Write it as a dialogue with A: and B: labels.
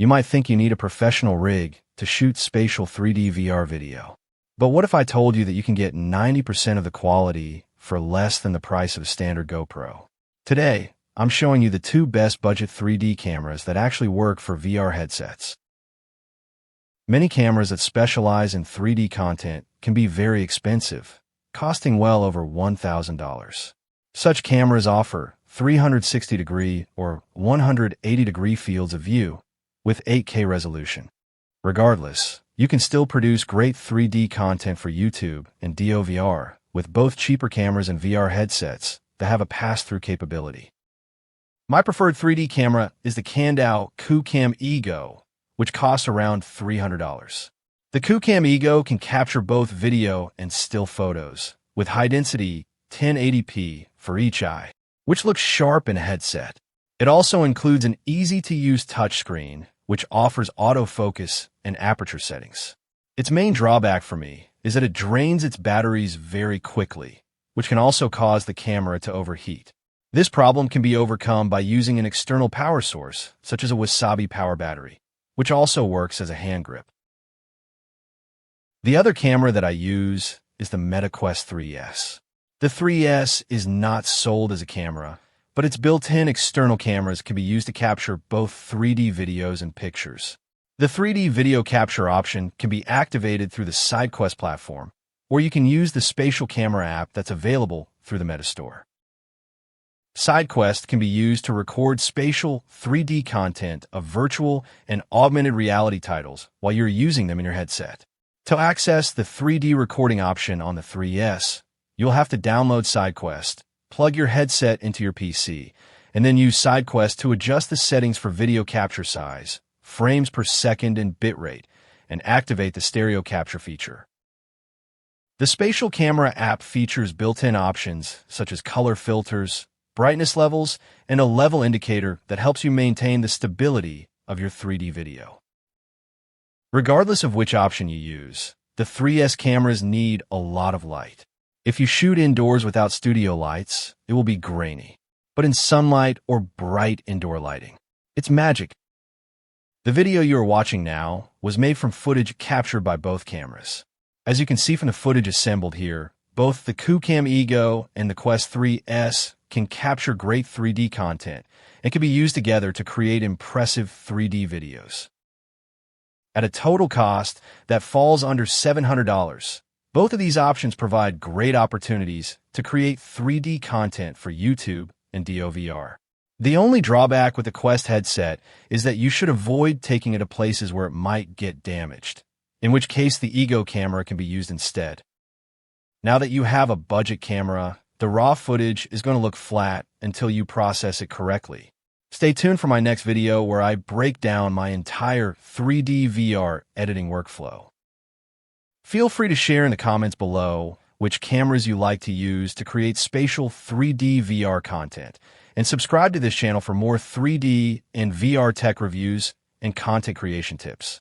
A: You might think you need a professional rig to shoot spatial 3D VR video. But what if I told you that you can get 90% of the quality for less than the price of a standard GoPro? Today, I'm showing you the two best budget 3D cameras that actually work for VR headsets. Many cameras that specialize in 3D content can be very expensive, costing well over $1,000. Such cameras offer 360-degree or 180-degree fields of view with 8K resolution. Regardless, you can still produce great 3D content for YouTube and DOVR with both cheaper cameras and VR headsets that have a pass-through capability. My preferred 3D camera is the Kandao QooCam EGO, which costs around $300. The QooCam EGO can capture both video and still photos with high-density 1080p for each eye, which looks sharp in a headset. It also includes an easy-to-use touchscreen, which offers autofocus and aperture settings. Its main drawback for me is that it drains its batteries very quickly, which can also cause the camera to overheat. This problem can be overcome by using an external power source, such as a Wasabi power battery, which also works as a hand grip. The other camera that I use is the MetaQuest 3S. The 3S is not sold as a camera, but its built-in external cameras can be used to capture both 3D videos and pictures. The 3D video capture option can be activated through the SideQuest platform, or you can use the Spatial Camera app that's available through the Meta Store. SideQuest can be used to record spatial 3D content of virtual and augmented reality titles while you're using them in your headset. To access the 3D recording option on the 3S, you'll have to download SideQuest, plug your headset into your PC, and then use SideQuest to adjust the settings for video capture size, frames per second, and bitrate, and activate the stereo capture feature. The Spatial Camera app features built-in options such as color filters, brightness levels, and a level indicator that helps you maintain the stability of your 3D video. Regardless of which option you use, the 3S cameras need a lot of light. If you shoot indoors without studio lights, it will be grainy. But in sunlight or bright indoor lighting, it's magic. The video you are watching now was made from footage captured by both cameras. As you can see from the footage assembled here, both the QooCam EGO and the Quest 3S can capture great 3D content and can be used together to create impressive 3D videos. At a total cost that falls under $700, both of these options provide great opportunities to create 3D content for YouTube and DOVR. The only drawback with the Quest headset is that you should avoid taking it to places where it might get damaged, in which case the EGO camera can be used instead. Now that you have a budget camera, the raw footage is going to look flat until you process it correctly. Stay tuned for my next video where I break down my entire 3D VR editing workflow. Feel free to share in the comments below which cameras you like to use to create spatial 3D VR content, and subscribe to this channel for more 3D and VR tech reviews and content creation tips.